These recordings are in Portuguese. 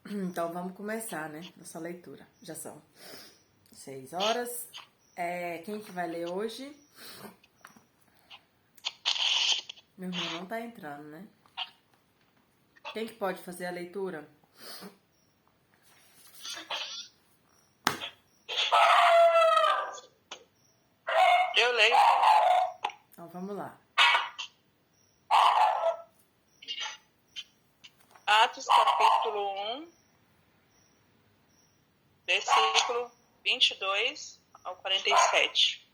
Então vamos começar, né? Nossa leitura. Já são 6 horas. Quem que vai ler hoje? Meu irmão não tá entrando, né? Quem que pode fazer a leitura? Eu leio. Então vamos lá. Atos capítulo 1, versículo 22 ao 47.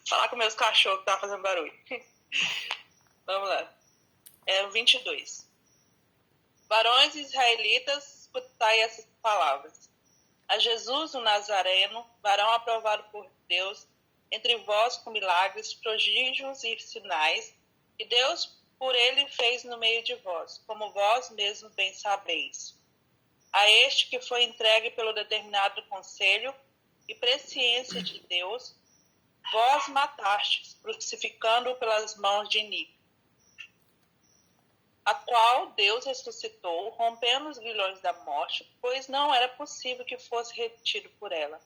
Falar com meus cachorros que tá fazendo barulho. Vamos lá. O 22. Varões israelitas, escutai essas palavras. A Jesus o Nazareno, varão aprovado por Deus, entre vós com milagres, prodígios e sinais, que Deus por ele fez no meio de vós, como vós mesmos bem sabeis. A este que foi entregue pelo determinado conselho e presciência de Deus, vós matastes, crucificando-o pelas mãos de Inico, a qual Deus ressuscitou, rompendo os grilhões da morte, pois não era possível que fosse retido por ela.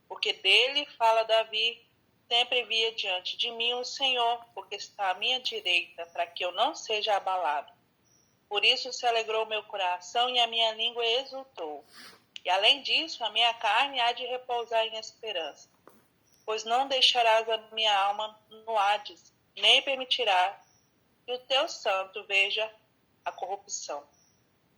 Porque dele fala Davi, sempre via diante de mim o Senhor, porque está à minha direita, para que eu não seja abalado. Por isso se alegrou meu coração e a minha língua exultou. E além disso, a minha carne há de repousar em esperança. Pois não deixarás a minha alma no Hades, nem permitirás que o teu santo veja a corrupção.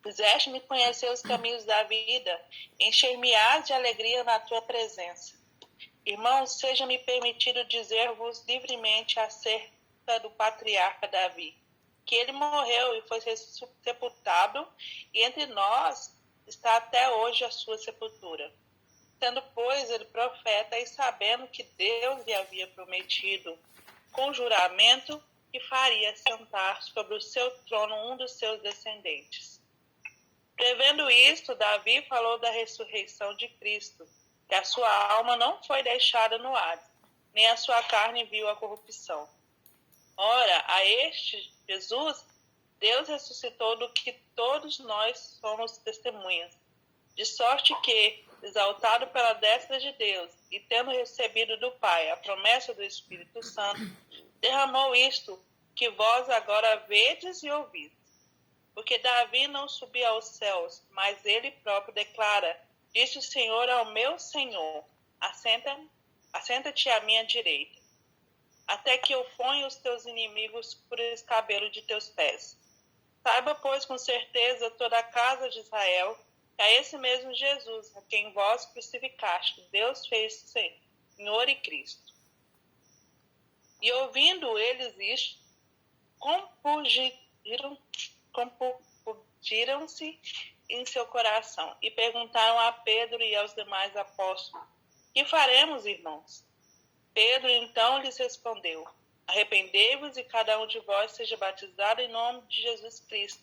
Fizeste-me conhecer os caminhos da vida, encher-me-ás de alegria na tua presença. Irmãos, seja-me permitido dizer-vos livremente acerca do patriarca Davi, que ele morreu e foi sepultado, e entre nós está até hoje a sua sepultura. Sendo, pois, ele profeta, e sabendo que Deus lhe havia prometido, com juramento, que faria sentar sobre o seu trono um dos seus descendentes. Prevendo isto, Davi falou da ressurreição de Cristo, que a sua alma não foi deixada no Hades, nem a sua carne viu a corrupção. Ora, a este Jesus, Deus ressuscitou do que todos nós somos testemunhas, de sorte que, exaltado pela destra de Deus e tendo recebido do Pai a promessa do Espírito Santo, derramou isto que vós agora vedes e ouvis. Porque Davi não subiu aos céus, mas ele próprio declara, disse o Senhor ao meu Senhor, assenta-te à minha direita, até que eu ponha os teus inimigos por escabelo de teus pés. Saiba, pois, com certeza toda a casa de Israel, que a esse mesmo Jesus, a quem vós crucificaste, Deus fez Senhor e Cristo. E ouvindo eles isto, compungiram-se em seu coração e perguntaram a Pedro e aos demais apóstolos, que faremos, irmãos? Pedro então lhes respondeu, arrependei-vos e cada um de vós seja batizado em nome de Jesus Cristo,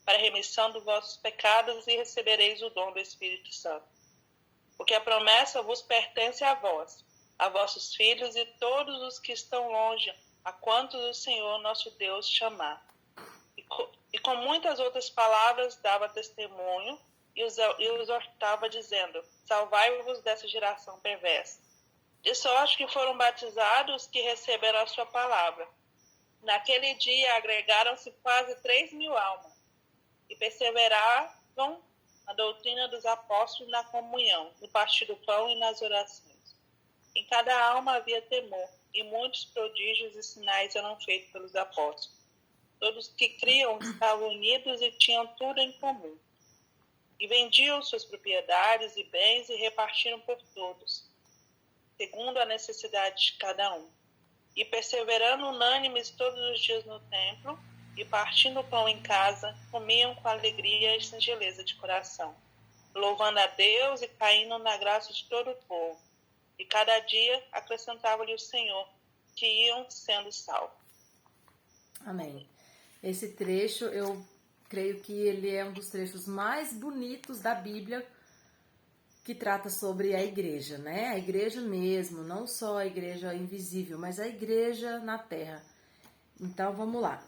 para a remissão dos vossos pecados, e recebereis o dom do Espírito Santo. Porque a promessa vos pertence a vós, a vossos filhos e todos os que estão longe, a quantos o Senhor nosso Deus chamar. E com muitas outras palavras dava testemunho e os exortava, dizendo, salvai-vos dessa geração perversa. De sorte que foram batizados os que receberam a sua palavra. Naquele dia agregaram-se quase 3.000 almas, e perseveravam na doutrina dos apóstolos, na comunhão, no partir do pão e nas orações. Em cada alma havia temor, e muitos prodígios e sinais eram feitos pelos apóstolos. Todos que criam estavam unidos e tinham tudo em comum. E vendiam suas propriedades e bens e repartiram por todos, segundo a necessidade de cada um. E perseverando unânimes todos os dias no templo, e partindo o pão em casa, comiam com alegria e singeleza de coração, louvando a Deus e caindo na graça de todo o povo. E cada dia acrescentava-lhe o Senhor, que iam sendo salvos. Amém. Esse trecho, eu creio que ele é um dos trechos mais bonitos da Bíblia, que trata sobre a igreja, né? A igreja mesmo, não só a igreja invisível, mas a igreja na terra. Então, vamos lá.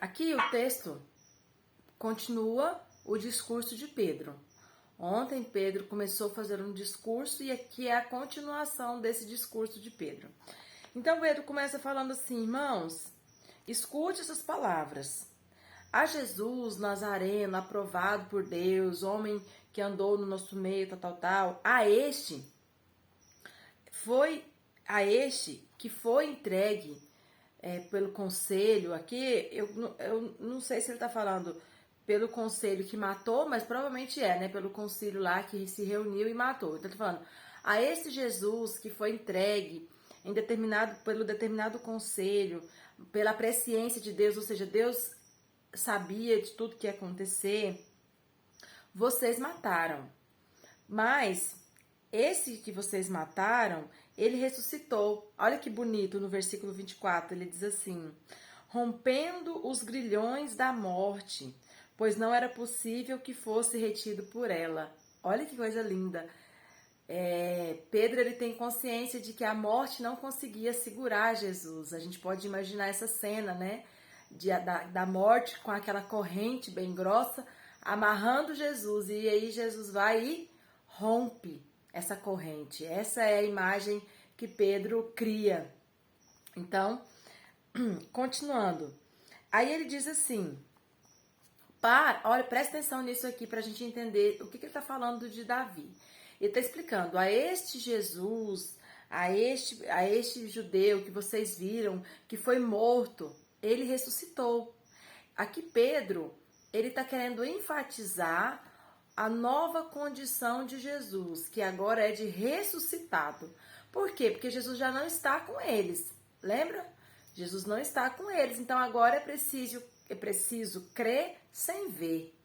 Aqui o texto continua o discurso de Pedro. Ontem Pedro começou a fazer um discurso e aqui é a continuação desse discurso de Pedro. Então Pedro começa falando assim: irmãos, escute essas palavras. A Jesus Nazareno, aprovado por Deus, homem que andou no nosso meio, tal, a este que foi entregue pelo conselho, aqui, eu não sei se ele está falando pelo conselho que matou, mas provavelmente né? Pelo conselho lá que se reuniu e matou. Então, ele está falando, a esse Jesus que foi entregue pelo determinado conselho, pela presciência de Deus, ou seja, Deus sabia de tudo que ia acontecer, vocês mataram. Mas esse que vocês mataram, ele ressuscitou. Olha que bonito no versículo 24, ele diz assim: rompendo os grilhões da morte, pois não era possível que fosse retido por ela. Olha que coisa linda. Pedro ele tem consciência de que a morte não conseguia segurar Jesus. A gente pode imaginar essa cena, né? Da morte com aquela corrente bem grossa, amarrando Jesus. E aí Jesus vai e rompe essa corrente. Essa é a imagem que Pedro cria. Então, continuando. Aí ele diz assim, olha, presta atenção nisso aqui para a gente entender o que ele está falando de Davi. Ele está explicando, a este Jesus, a este judeu que vocês viram, que foi morto, ele ressuscitou. Aqui Pedro, ele está querendo enfatizar a nova condição de Jesus, que agora é de ressuscitado. Por quê? Porque Jesus já não está com eles. Lembra? Jesus não está com eles. Então agora é preciso crer sem ver.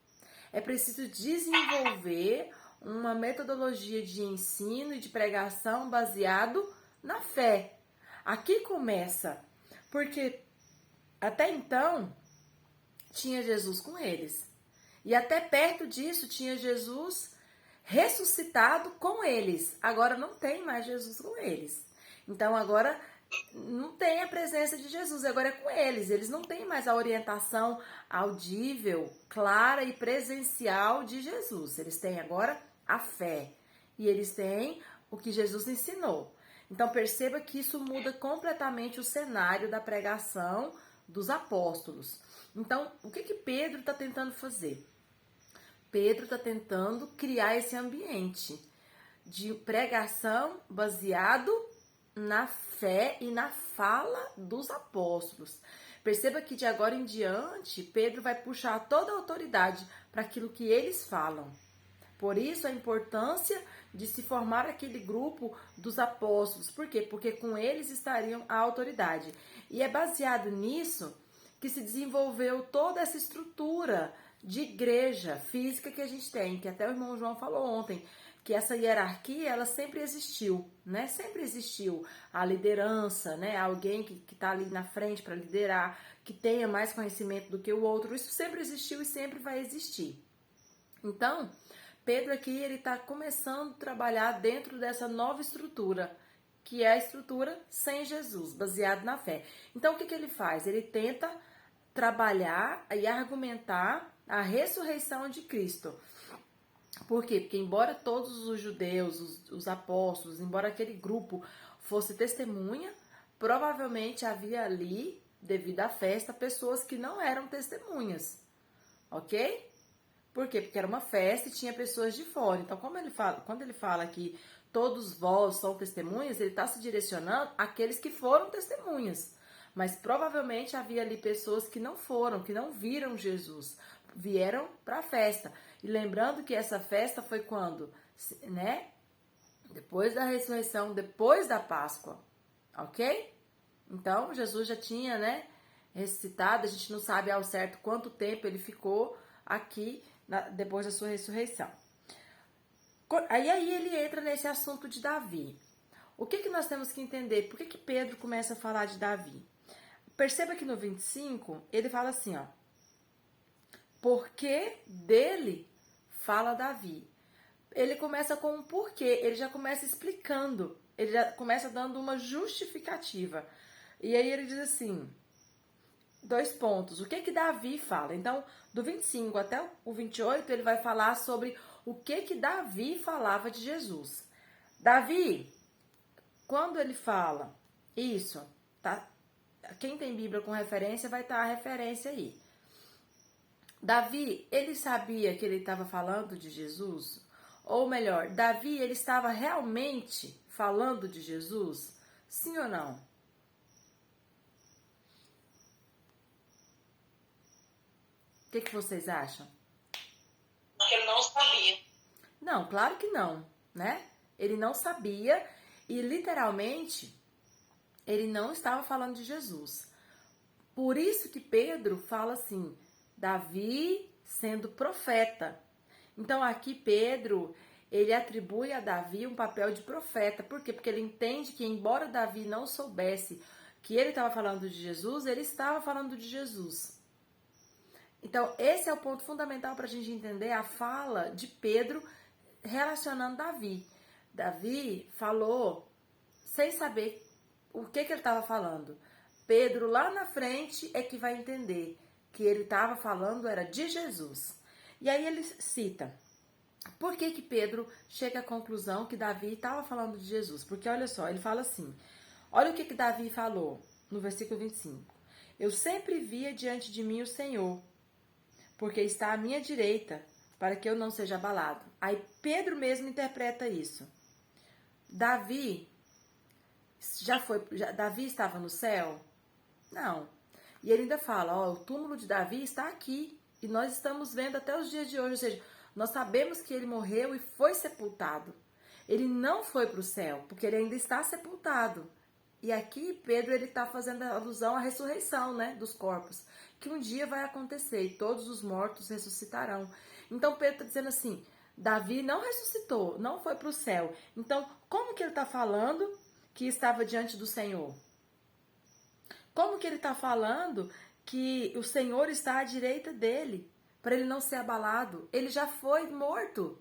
É preciso desenvolver uma metodologia de ensino e de pregação baseado na fé. Aqui começa, porque até então tinha Jesus com eles. E até perto disso tinha Jesus ressuscitado com eles. Agora não tem mais Jesus com eles. Então agora não tem a presença de Jesus, agora é com eles. Eles não têm mais a orientação audível, clara e presencial de Jesus. Eles têm agora a fé. E eles têm o que Jesus ensinou. Então perceba que isso muda completamente o cenário da pregação dos apóstolos. Então, o que Pedro está tentando fazer? Pedro está tentando criar esse ambiente de pregação baseado na fé e na fala dos apóstolos. Perceba que de agora em diante, Pedro vai puxar toda a autoridade para aquilo que eles falam. Por isso a importância de se formar aquele grupo dos apóstolos. Por quê? Porque com eles estariam a autoridade. E é baseado nisso que se desenvolveu toda essa estrutura de igreja física que a gente tem, que até o irmão João falou ontem, que essa hierarquia, ela sempre existiu, né? Sempre existiu a liderança, né? Alguém que está ali na frente para liderar, que tenha mais conhecimento do que o outro. Isso sempre existiu e sempre vai existir. Então, Pedro aqui, ele está começando a trabalhar dentro dessa nova estrutura, que é a estrutura sem Jesus, baseado na fé. Então, o que ele faz? Ele tenta trabalhar e argumentar a ressurreição de Cristo. Por quê? Porque embora todos os judeus, os apóstolos, embora aquele grupo fosse testemunha, provavelmente havia ali, devido à festa, pessoas que não eram testemunhas. Ok? Por quê? Porque era uma festa e tinha pessoas de fora. Então, quando ele fala que todos vós são testemunhas, ele está se direcionando àqueles que foram testemunhas. Mas provavelmente havia ali pessoas que não foram, que não viram Jesus. Vieram para a festa. E lembrando que essa festa foi quando? Né? Depois da ressurreição, depois da Páscoa. Ok? Então, Jesus já tinha, né, ressuscitado. A gente não sabe ao certo quanto tempo ele ficou aqui depois da sua ressurreição. Aí ele entra nesse assunto de Davi. O que nós temos que entender? Por que Pedro começa a falar de Davi? Perceba que no 25, ele fala assim, ó. Porque dele fala Davi. ele começa com um porquê, ele já começa explicando, ele já começa dando uma justificativa. E aí ele diz assim, 2 pontos, o que que Davi fala? Então, do 25 até o 28, ele vai falar sobre o que que Davi falava de Jesus. Davi, quando ele fala isso, tá? Quem tem Bíblia com referência vai estar a referência aí. Davi, ele sabia que ele estava falando de Jesus? Ou melhor, Davi, ele estava realmente falando de Jesus? Sim ou não? O que vocês acham? Porque ele não sabia. Não, claro que não, né? Ele não sabia e literalmente ele não estava falando de Jesus. Por isso que Pedro fala assim, Davi sendo profeta. Então aqui Pedro, ele atribui a Davi um papel de profeta. Por quê? Porque ele entende que embora Davi não soubesse que ele estava falando de Jesus, ele estava falando de Jesus. Então esse é o ponto fundamental para a gente entender a fala de Pedro relacionando Davi. Davi falou sem saber o que ele estava falando. Pedro lá na frente é que vai entender que ele estava falando era de Jesus. E aí ele cita, por que que Pedro chega à conclusão que Davi estava falando de Jesus? Porque olha só, ele fala assim, olha o que que Davi falou no versículo 25. Eu sempre via diante de mim o Senhor, porque está à minha direita, para que eu não seja abalado. Aí Pedro mesmo interpreta isso. Davi Davi estava no céu? Não. E ele ainda fala, ó, o túmulo de Davi está aqui. E nós estamos vendo até os dias de hoje. Ou seja, nós sabemos que ele morreu e foi sepultado. Ele não foi para o céu, porque ele ainda está sepultado. E aqui Pedro ele está fazendo alusão à ressurreição, né, dos corpos. Que um dia vai acontecer e todos os mortos ressuscitarão. Então Pedro está dizendo assim, Davi não ressuscitou, não foi para o céu. Então, como que ele está falando que estava diante do Senhor? Como que ele está falando que o Senhor está à direita dele, para ele não ser abalado? Ele já foi morto.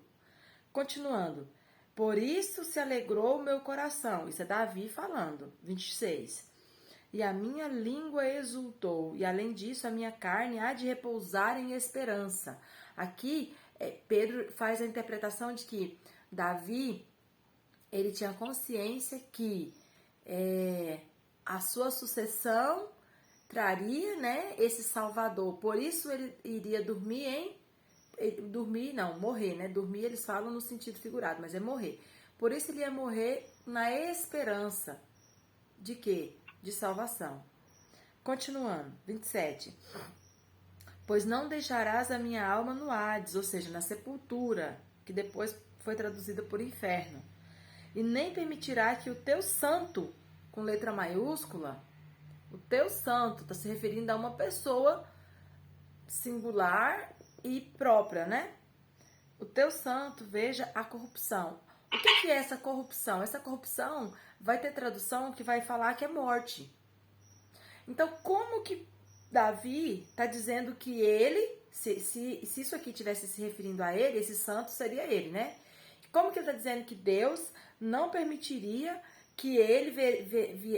Continuando. Por isso se alegrou o meu coração. Isso é Davi falando. 26. E a minha língua exultou, e além disso a minha carne há de repousar em esperança. Aqui Pedro faz a interpretação de que Davi, ele tinha consciência que a sua sucessão traria, né, esse Salvador. Por isso ele iria morrer, né? Dormir eles falam no sentido figurado, mas é morrer. Por isso ele ia morrer na esperança de quê? De salvação. Continuando, 27. Pois não deixarás a minha alma no Hades, ou seja, na sepultura, que depois foi traduzida por inferno. E nem permitirá que o teu santo, com letra maiúscula, o teu santo, está se referindo a uma pessoa singular e própria, né? O teu santo veja a corrupção. O que é essa corrupção? Essa corrupção vai ter tradução que vai falar que é morte. Então, como que Davi está dizendo que ele, se isso aqui tivesse se referindo a ele, esse santo seria ele, né? Como que ele está dizendo que Deus não permitiria que ele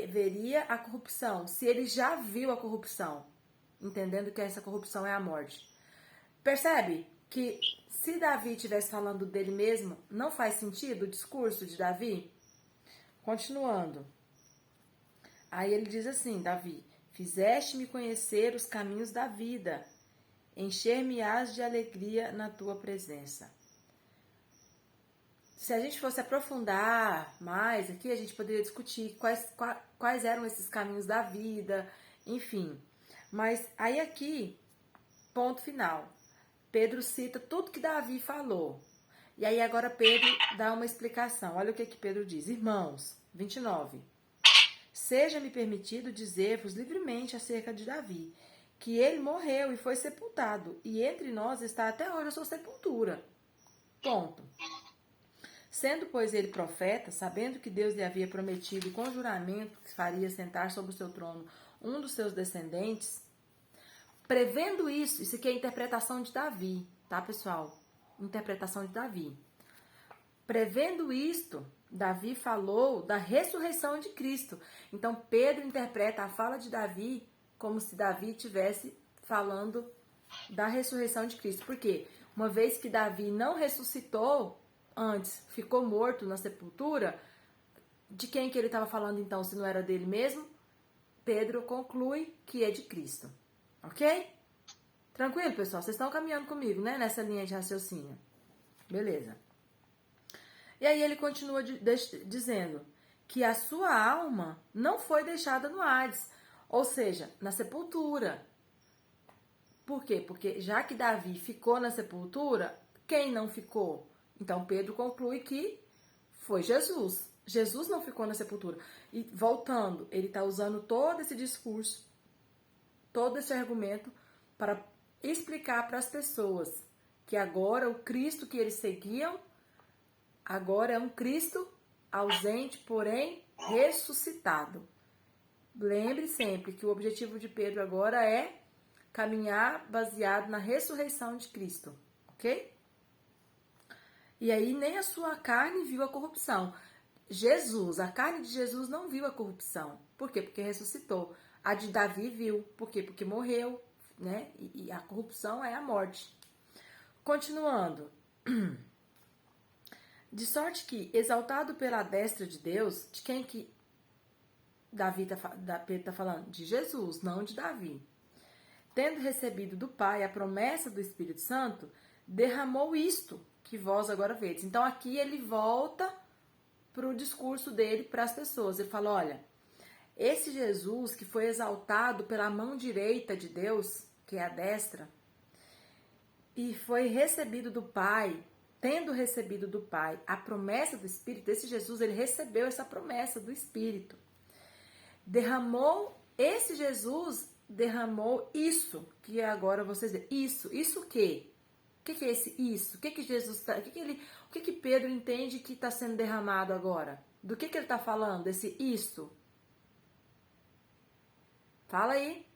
veria a corrupção, se ele já viu a corrupção, entendendo que essa corrupção é a morte? Percebe que se Davi estivesse falando dele mesmo, não faz sentido o discurso de Davi? Continuando. Aí ele diz assim, Davi, fizeste-me conhecer os caminhos da vida, encher-me-ás de alegria na tua presença. Se a gente fosse aprofundar mais aqui, a gente poderia discutir quais eram esses caminhos da vida, enfim. Mas aí aqui, ponto final. Pedro cita tudo que Davi falou. E aí agora Pedro dá uma explicação. Olha o que Pedro diz. Irmãos, 29. Seja-me permitido dizer-vos livremente acerca de Davi, que ele morreu e foi sepultado, e entre nós está até hoje a sua sepultura. Ponto. Sendo, pois, ele profeta, sabendo que Deus lhe havia prometido com juramento que faria sentar sobre o seu trono um dos seus descendentes, prevendo isso aqui é a interpretação de Davi, tá, pessoal? Interpretação de Davi. Prevendo isto, Davi falou da ressurreição de Cristo. Então, Pedro interpreta a fala de Davi como se Davi estivesse falando da ressurreição de Cristo. Por quê? Uma vez que Davi não ressuscitou antes, ficou morto na sepultura, de quem que ele estava falando então, se não era dele mesmo? Pedro conclui que é de Cristo. Ok? Tranquilo, pessoal? Vocês estão caminhando comigo, né? Nessa linha de raciocínio. Beleza. E aí ele continua dizendo que a sua alma não foi deixada no Hades, ou seja, na sepultura. Por quê? Porque já que Davi ficou na sepultura, quem não ficou? Então Pedro conclui que foi Jesus. Jesus não ficou na sepultura. E voltando, ele está usando todo esse discurso, todo esse argumento para explicar para as pessoas que agora o Cristo que eles seguiam agora é um Cristo ausente, porém ressuscitado. Lembre sempre que o objetivo de Pedro agora é caminhar baseado na ressurreição de Cristo, ok? E aí nem a sua carne viu a corrupção. Jesus, a carne de Jesus não viu a corrupção. Por quê? Porque ressuscitou. A de Davi viu. Por quê? Porque morreu, né? E a corrupção é a morte. Continuando. De sorte que, exaltado pela destra de Deus, de quem que Pedro está falando? De Jesus, não de Davi. Tendo recebido do Pai a promessa do Espírito Santo, derramou isto que vós agora vedes. Então aqui ele volta para o discurso dele para as pessoas. Ele fala, olha, esse Jesus que foi exaltado pela mão direita de Deus, que é a destra, e foi recebido do Pai, tendo recebido do Pai a promessa do Espírito, esse Jesus, ele recebeu essa promessa do Espírito. Esse Jesus derramou isso, que agora vocês veem. Isso o quê? O que é esse isso? O que Jesus está... O que Pedro entende que está sendo derramado agora? Do que ele está falando, esse isso? Fala aí.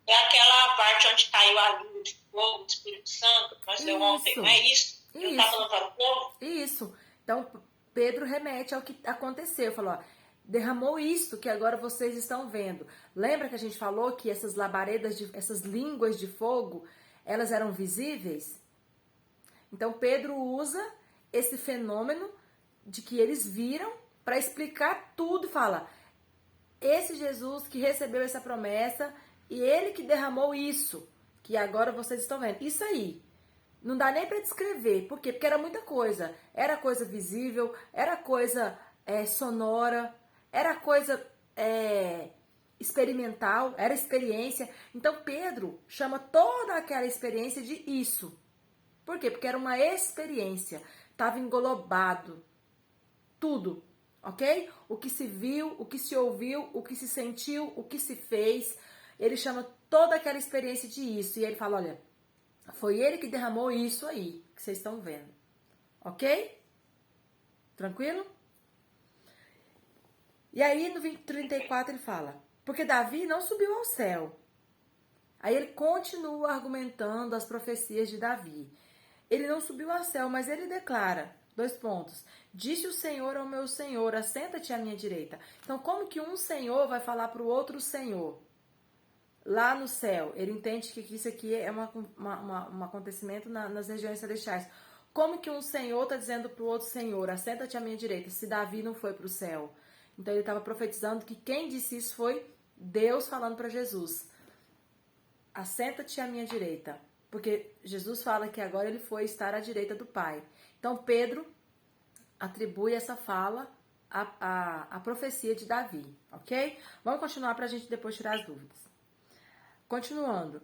É aquela parte onde caiu a língua de fogo do Espírito Santo, que nós leu ontem, não é isso? Ele está falando para o povo? Isso. Então, Pedro remete ao que aconteceu. Falou, ó, derramou isto que agora vocês estão vendo. Lembra que a gente falou que essas labaredas, essas línguas de fogo, elas eram visíveis? Então, Pedro usa esse fenômeno de que eles viram para explicar tudo. Fala, esse Jesus que recebeu essa promessa e ele que derramou isso, que agora vocês estão vendo. Isso aí. Não dá nem para descrever. Por quê? Porque era muita coisa. Era coisa visível, era coisa sonora, era coisa experimental, era experiência. Então, Pedro chama toda aquela experiência de isso. Por quê? Porque era uma experiência. Estava englobado. Tudo. Ok? O que se viu, o que se ouviu, o que se sentiu, o que se fez. Ele chama toda aquela experiência de isso. E ele fala, olha, foi ele que derramou isso aí, que vocês estão vendo. Ok? Tranquilo? E aí no 34 ele fala, porque Davi não subiu ao céu. Aí ele continua argumentando as profecias de Davi. Ele não subiu ao céu, mas ele declara, 2 pontos. Disse o Senhor ao meu Senhor, assenta-te à minha direita. Então, como que um Senhor vai falar para o outro Senhor? Lá no céu, ele entende que isso aqui é um acontecimento nas regiões celestiais. Como que um Senhor está dizendo para o outro Senhor, assenta-te à minha direita, se Davi não foi para o céu? Então, ele estava profetizando que quem disse isso foi Deus falando para Jesus. Assenta-te à minha direita. Porque Jesus fala que agora ele foi estar à direita do Pai. Então, Pedro atribui essa fala à profecia de Davi, ok? Vamos continuar para a gente depois tirar as dúvidas. Continuando.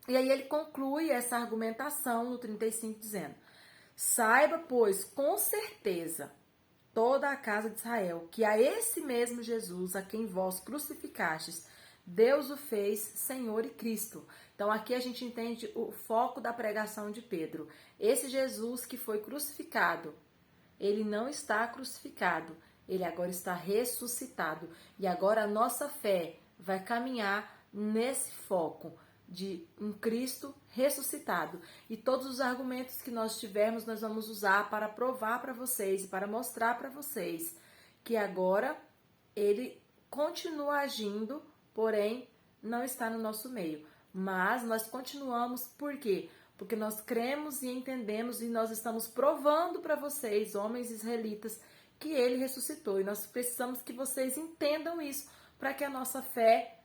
E aí ele conclui essa argumentação no 35, dizendo, saiba, pois, com certeza, toda a casa de Israel, que a esse mesmo Jesus, a quem vós crucificastes, Deus o fez Senhor e Cristo. Então aqui a gente entende o foco da pregação de Pedro. Esse Jesus que foi crucificado, ele não está crucificado, ele agora está ressuscitado. E agora a nossa fé vai caminhar nesse foco, de um Cristo ressuscitado. E todos os argumentos que nós tivermos, nós vamos usar para provar para vocês e para mostrar para vocês que agora ele continua agindo, porém não está no nosso meio. Mas nós continuamos, por quê? Porque nós cremos e entendemos e nós estamos provando para vocês, homens israelitas, que ele ressuscitou. E nós precisamos que vocês entendam isso para que a nossa fé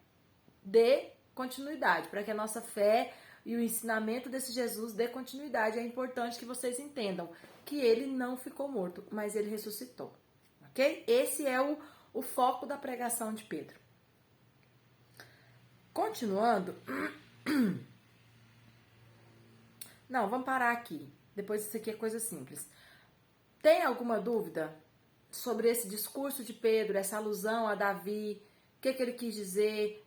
dê continuidade, para que a nossa fé e o ensinamento desse Jesus dê continuidade. É importante que vocês entendam que ele não ficou morto, mas ele ressuscitou. Ok? Esse é o foco da pregação de Pedro. Continuando. Não, vamos parar aqui. Depois isso aqui é coisa simples. Tem alguma dúvida sobre esse discurso de Pedro, essa alusão a Davi? O que ele quis dizer?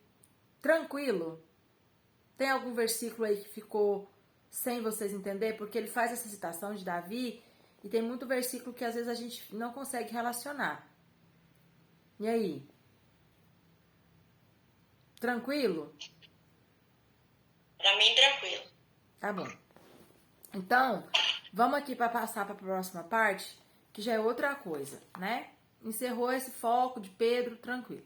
Tranquilo? Tem algum versículo aí que ficou sem vocês entender? Porque ele faz essa citação de Davi e tem muito versículo que às vezes a gente não consegue relacionar. E aí? Tranquilo? Pra mim, tranquilo. Tá bom. Então, vamos aqui para passar para a próxima parte, que já é outra coisa, né? Encerrou esse foco de Pedro, tranquilo.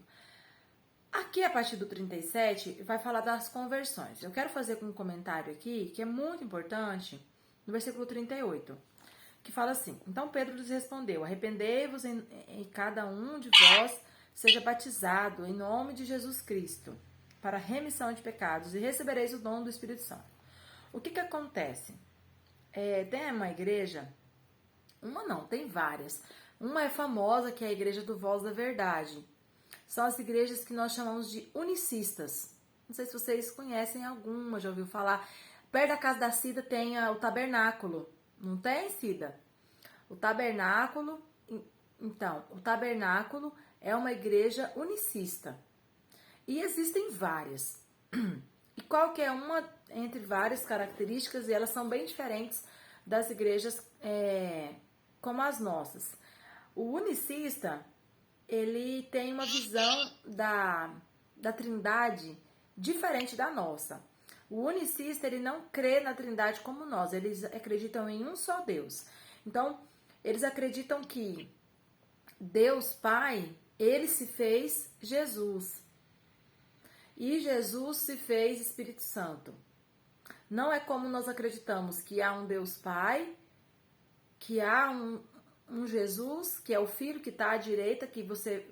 Aqui, a partir do 37, vai falar das conversões. Eu quero fazer um comentário aqui, que é muito importante, no versículo 38, que fala assim: Então Pedro lhes respondeu: Arrependei-vos em cada um de vós seja batizado em nome de Jesus Cristo, para a remissão de pecados, e recebereis o dom do Espírito Santo. O que acontece? Tem uma igreja, uma não, tem várias. Uma é famosa, que é a Igreja do Voz da Verdade. São as igrejas que nós chamamos de unicistas. Não sei se vocês conhecem alguma, já ouviu falar. Perto da casa da Cida tem o tabernáculo. Não tem, Cida? O tabernáculo, então, o tabernáculo é uma igreja unicista. E existem várias. E qual que é uma entre várias características, e elas são bem diferentes das igrejas como as nossas. O unicista, ele tem uma visão da Trindade diferente da nossa. O unicista, ele não crê na Trindade como nós, eles acreditam em um só Deus. Então, eles acreditam que Deus Pai, ele se fez Jesus. E Jesus se fez Espírito Santo. Não é como nós acreditamos que há um Deus Pai, que há um Jesus, que é o Filho que está à direita, que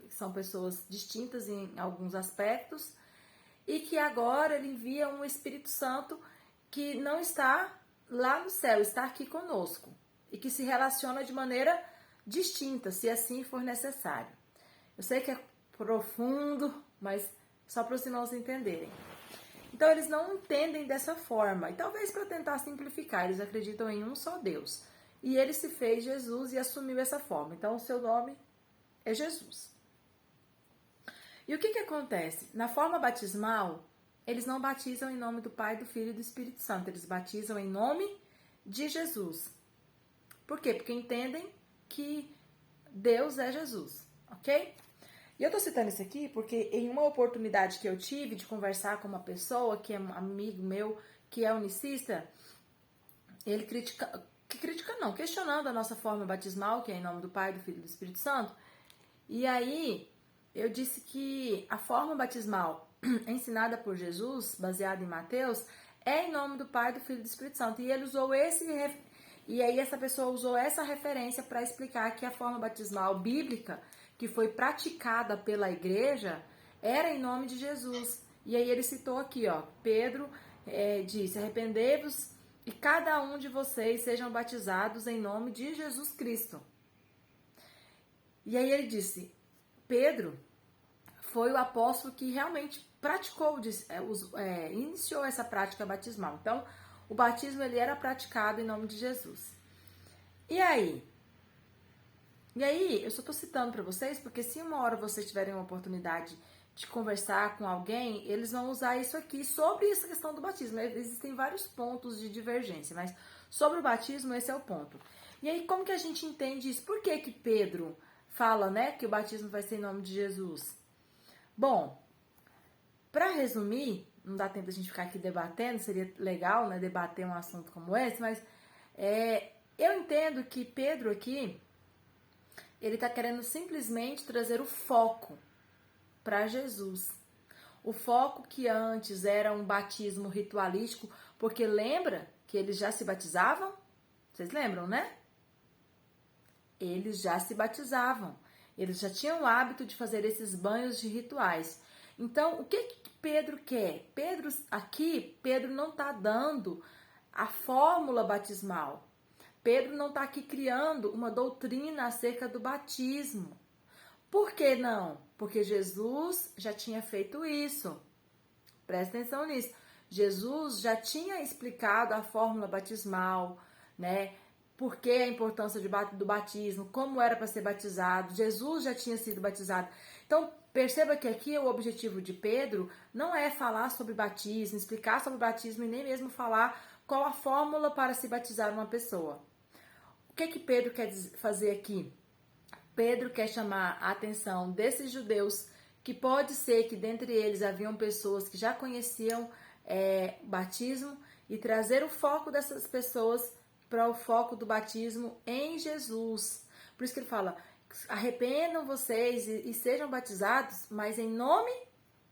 são pessoas distintas em alguns aspectos, e que agora ele envia um Espírito Santo que não está lá no céu, está aqui conosco, e que se relaciona de maneira distinta, se assim for necessário. Eu sei que é profundo, mas só para os irmãos entenderem. Então, eles não entendem dessa forma. E talvez para tentar simplificar, eles acreditam em um só Deus. E ele se fez Jesus e assumiu essa forma. Então, o seu nome é Jesus. E o que acontece? Na forma batismal, eles não batizam em nome do Pai, do Filho e do Espírito Santo. Eles batizam em nome de Jesus. Por quê? Porque entendem que Deus é Jesus. Ok? E eu tô citando isso aqui porque em uma oportunidade que eu tive de conversar com uma pessoa que é um amigo meu, que é unicista, ele questionando a nossa forma batismal, que é em nome do Pai, do Filho e do Espírito Santo. E aí eu disse que a forma batismal ensinada por Jesus, baseada em Mateus, é em nome do Pai, do Filho e do Espírito Santo. E ele usou e aí essa pessoa usou essa referência para explicar que a forma batismal bíblica que foi praticada pela igreja era em nome de Jesus. E aí ele citou aqui, ó, Pedro disse: arrependei-vos e cada um de vocês sejam batizados em nome de Jesus Cristo. E aí ele disse: Pedro foi o apóstolo que realmente praticou, iniciou essa prática batismal. Então, o batismo ele era praticado em nome de Jesus. E aí, eu só estou citando para vocês, porque se uma hora vocês tiverem uma oportunidade de conversar com alguém, eles vão usar isso aqui sobre essa questão do batismo. Existem vários pontos de divergência, mas sobre o batismo, esse é o ponto. E aí, como que a gente entende isso? Por que Pedro fala, né, que o batismo vai ser em nome de Jesus? Bom, para resumir, não dá tempo da gente ficar aqui debatendo, seria legal, né, debater um assunto como esse, mas eu entendo que Pedro aqui, ele está querendo simplesmente trazer o foco para Jesus. O foco que antes era um batismo ritualístico, porque lembra que eles já se batizavam? Vocês lembram, né? Eles já se batizavam. Eles já tinham o hábito de fazer esses banhos de rituais. Então, o que Pedro quer? Pedro não está dando a fórmula batismal. Pedro não está aqui criando uma doutrina acerca do batismo. Por que não? Porque Jesus já tinha feito isso. Presta atenção nisso. Jesus já tinha explicado a fórmula batismal, né? Por que a importância do batismo, como era para ser batizado. Jesus já tinha sido batizado. Então, perceba que aqui o objetivo de Pedro não é falar sobre batismo, explicar sobre batismo e nem mesmo falar qual a fórmula para se batizar uma pessoa. O que Pedro quer fazer aqui? Pedro quer chamar a atenção desses judeus, que pode ser que dentre eles haviam pessoas que já conheciam batismo, e trazer o foco dessas pessoas para o foco do batismo em Jesus. Por isso que ele fala, arrependam vocês e sejam batizados, mas em nome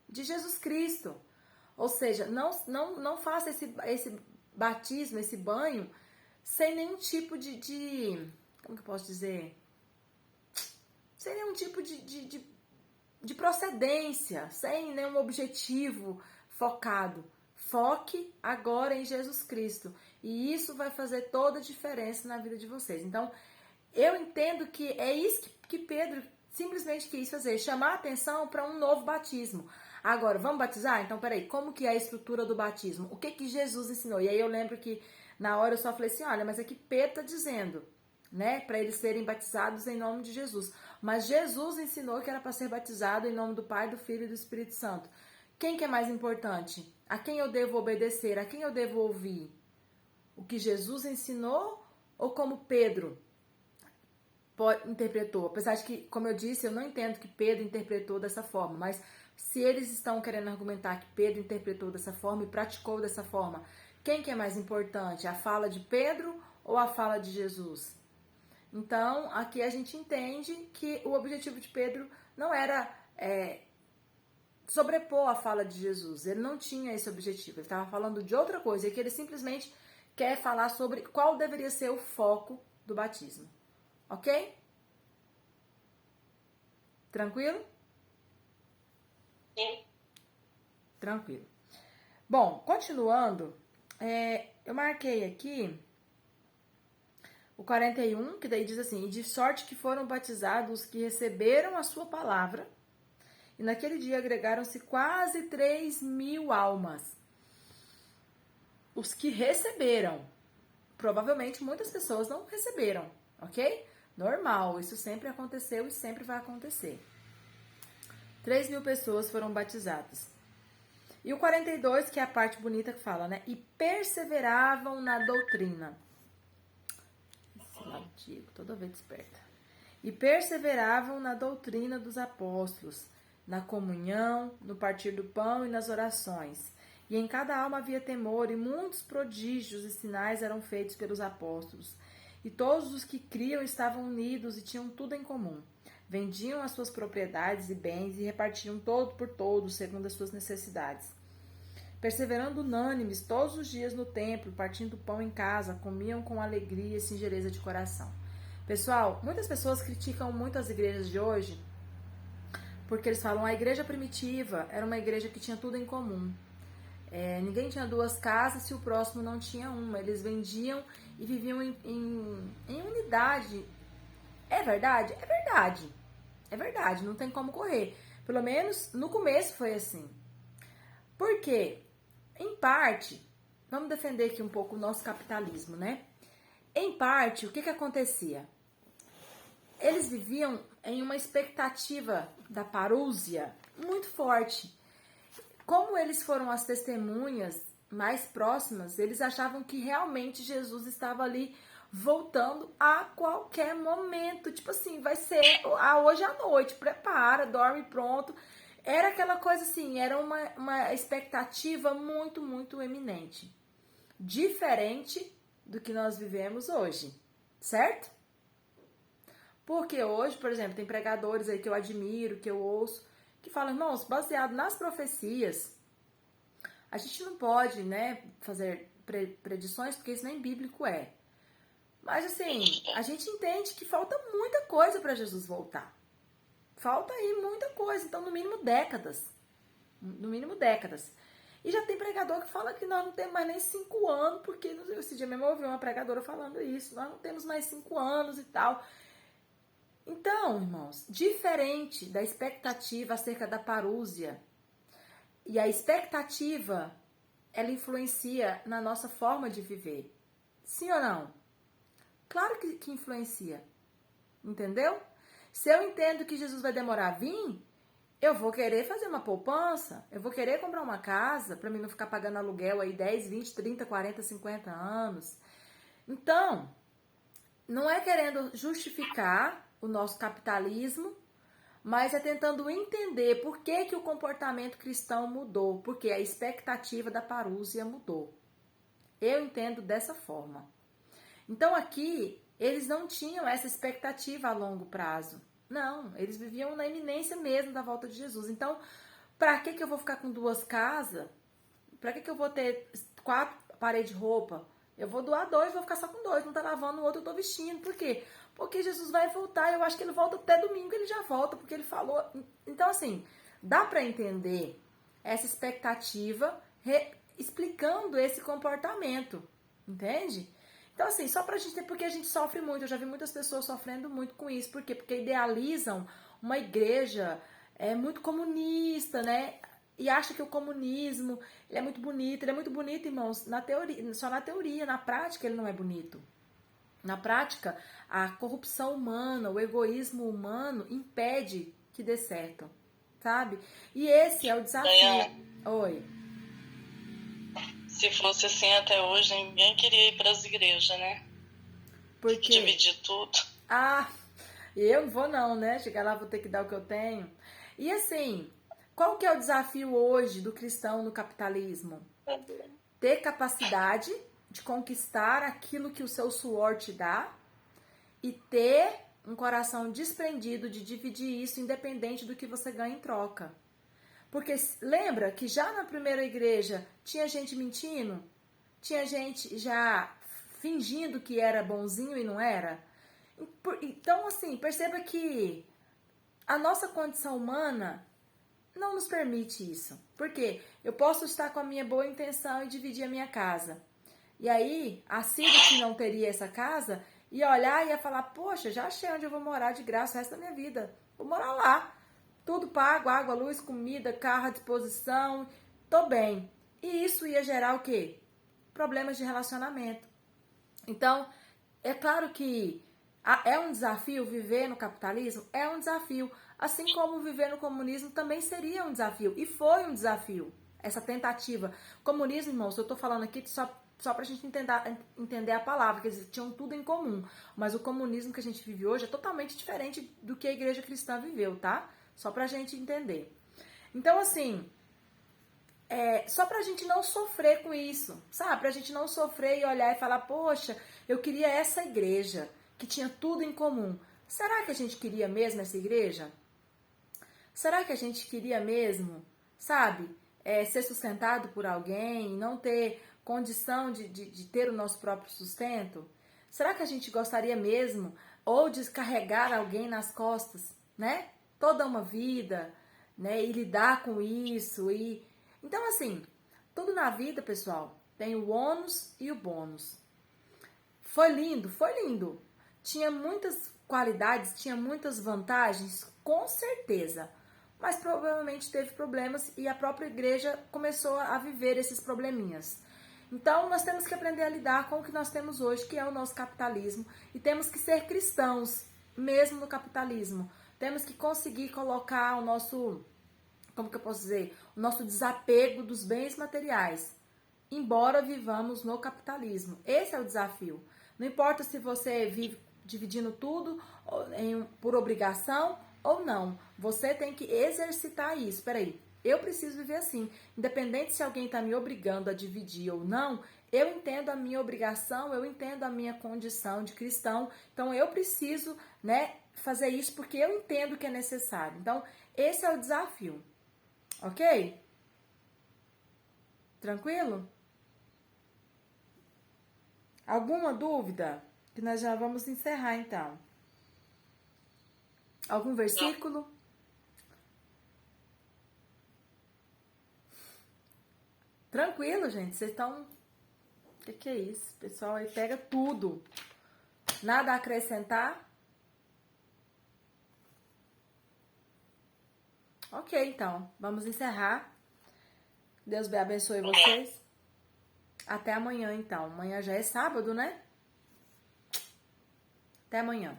de Jesus Cristo. Ou seja, não faça esse batismo, esse banho, sem nenhum tipo de como que eu posso dizer? Sem nenhum tipo de procedência, sem nenhum objetivo focado. Foque agora em Jesus Cristo. E isso vai fazer toda a diferença na vida de vocês. Então, eu entendo que é isso que Pedro simplesmente quis fazer, chamar a atenção para um novo batismo. Agora, vamos batizar? Então, peraí, como que é a estrutura do batismo? O que Jesus ensinou? E aí eu lembro que na hora eu só falei assim, olha, mas aqui Pedro está dizendo, né, para eles serem batizados em nome de Jesus. Mas Jesus ensinou que era para ser batizado em nome do Pai, do Filho e do Espírito Santo. Quem que é mais importante? A quem eu devo obedecer? A quem eu devo ouvir? O que Jesus ensinou ou como Pedro interpretou? Apesar de que, como eu disse, eu não entendo que Pedro interpretou dessa forma, mas se eles estão querendo argumentar que Pedro interpretou dessa forma e praticou dessa forma, quem que é mais importante? A fala de Pedro ou a fala de Jesus? Então, aqui a gente entende que o objetivo de Pedro não era sobrepor a fala de Jesus. Ele não tinha esse objetivo. Ele estava falando de outra coisa. E que ele simplesmente quer falar sobre qual deveria ser o foco do batismo. Ok? Tranquilo? Sim. Tranquilo. Bom, continuando, eu marquei aqui o 41, que daí diz assim, e de sorte que foram batizados os que receberam a sua palavra, e naquele dia agregaram-se quase 3.000 almas. Os que receberam, provavelmente muitas pessoas não receberam, ok? Normal, isso sempre aconteceu e sempre vai acontecer. 3.000 pessoas foram batizadas. E o 42, que é a parte bonita que fala, né? E perseveravam na doutrina. Esse lá antigo, toda vez desperta. E perseveravam na doutrina dos apóstolos, na comunhão, no partir do pão e nas orações. E em cada alma havia temor, e muitos prodígios e sinais eram feitos pelos apóstolos. E todos os que criam estavam unidos e tinham tudo em comum. Vendiam as suas propriedades e bens e repartiam todo por todos, segundo as suas necessidades. Perseverando unânimes todos os dias no templo, partindo pão em casa, comiam com alegria e singeleza de coração. Pessoal, muitas pessoas criticam muito as igrejas de hoje, porque eles falam a igreja primitiva era uma igreja que tinha tudo em comum. Ninguém tinha duas casas se o próximo não tinha uma. Eles vendiam e viviam em unidade. É verdade? É verdade. É verdade, não tem como correr. Pelo menos no começo foi assim. Por quê? Em parte, vamos defender aqui um pouco o nosso capitalismo, né? Em parte, o que acontecia? Eles viviam em uma expectativa da parúzia muito forte. Como eles foram as testemunhas mais próximas, eles achavam que realmente Jesus estava ali voltando a qualquer momento. Tipo assim, vai ser hoje à noite, prepara, dorme pronto. era aquela coisa assim, era uma expectativa muito, muito eminente. Diferente do que nós vivemos hoje, certo? Porque hoje, por exemplo, tem pregadores aí que eu admiro, que eu ouço, que falam, irmãos, baseado nas profecias, a gente não pode, né, fazer predições, porque isso nem bíblico é. Mas assim, a gente entende que falta muita coisa para Jesus voltar. Falta aí muita coisa, então no mínimo décadas. No mínimo décadas. E já tem pregador que fala que nós não temos mais nem 5 anos, porque esse dia mesmo eu ouvi uma pregadora falando isso, nós não temos mais 5 anos e tal. Então, irmãos, diferente da expectativa acerca da parúzia, e a expectativa, ela influencia na nossa forma de viver. Sim ou não? Claro que influencia. Entendeu? Se eu entendo que Jesus vai demorar a vir, eu vou querer fazer uma poupança, eu vou querer comprar uma casa, para mim não ficar pagando aluguel aí 10, 20, 30, 40, 50 anos. Então, não é querendo justificar o nosso capitalismo, mas é tentando entender por que o comportamento cristão mudou, porque a expectativa da parúzia mudou. Eu entendo dessa forma. Então aqui, eles não tinham essa expectativa a longo prazo. Não, eles viviam na iminência mesmo da volta de Jesus. Então, para que eu vou ficar com 2 casas? Para que eu vou ter 4 pares de roupa? Eu vou doar 2, vou ficar só com 2. Não tá lavando, o outro eu tô vestindo. Por quê? Porque Jesus vai voltar. Eu acho que ele volta até domingo, ele já volta, porque ele falou. Então, assim, dá para entender essa expectativa explicando esse comportamento. Entende? Então, assim, só pra gente ter, porque a gente sofre muito, eu já vi muitas pessoas sofrendo muito com isso. Por quê? Porque idealizam uma igreja muito comunista, né? E acha que o comunismo ele é muito bonito. Ele é muito bonito, irmãos, na teoria, só na teoria. Na prática, ele não é bonito. Na prática, a corrupção humana, o egoísmo humano impede que dê certo, sabe? E esse é o desafio. Daiane, Oi. se fosse assim até hoje, ninguém queria ir para as igrejas, né? Por quê? Dividir tudo. Ah, eu não vou não, né? Chegar lá vou ter que dar o que eu tenho. E assim, qual que é o desafio hoje do cristão no capitalismo? Ter capacidade de conquistar aquilo que o seu suor te dá e ter um coração desprendido de dividir isso independente do que você ganha em troca. Porque lembra que já na primeira igreja tinha gente mentindo? Tinha gente já fingindo que era bonzinho e não era? Então, assim, perceba que a nossa condição humana não nos permite isso. Por quê? Eu posso estar com a minha boa intenção e dividir a minha casa. E aí, a Cida, que não teria essa casa, ia olhar e ia falar, poxa, já achei onde eu vou morar de graça o resto da minha vida. Vou morar lá. Tudo pago, água, luz, comida, carro à disposição. Tô bem. E isso ia gerar o quê? Problemas de relacionamento. Então, é claro que é um desafio viver no capitalismo? É um desafio. Assim como viver no comunismo também seria um desafio. E foi um desafio, essa tentativa. Comunismo, irmãos, eu tô falando aqui só pra gente entender a palavra, que eles tinham tudo em comum. Mas o comunismo que a gente vive hoje é totalmente diferente do que a igreja cristã viveu, tá? Só pra gente entender. Então, assim, só pra gente não sofrer com isso, sabe? Pra gente não sofrer e olhar e falar, poxa, eu queria essa igreja que tinha tudo em comum. Será que a gente queria mesmo essa igreja? Será que a gente queria mesmo, sabe, ser sustentado por alguém, não ter condição de ter o nosso próprio sustento? Será que a gente gostaria mesmo ou de carregar alguém nas costas, né? Toda uma vida, né? E lidar com isso. Então, assim, tudo na vida, pessoal, tem o ônus e o bônus. Foi lindo, foi lindo. Tinha muitas qualidades, tinha muitas vantagens, com certeza. Mas provavelmente teve problemas e a própria igreja começou a viver esses probleminhas. Então, nós temos que aprender a lidar com o que nós temos hoje, que é o nosso capitalismo. E temos que ser cristãos, mesmo no capitalismo. Temos que conseguir colocar o nosso, como que eu posso dizer, o nosso desapego dos bens materiais, embora vivamos no capitalismo. Esse é o desafio. Não importa se você vive dividindo tudo por obrigação ou não. Você tem que exercitar isso. Peraí, eu preciso viver assim. Independente se alguém está me obrigando a dividir ou não, eu entendo a minha obrigação, eu entendo a minha condição de cristão. Então, eu preciso, né, fazer isso porque eu entendo que é necessário. Então, esse é o desafio. Ok? Tranquilo? Alguma dúvida? Que nós já vamos encerrar, então. Algum versículo? Tranquilo, gente. Vocês estão... O que é isso? O pessoal aí pega tudo. Nada a acrescentar? Ok, então. Vamos encerrar. Deus abençoe vocês. Até amanhã, então. Amanhã já é sábado, né? Até amanhã.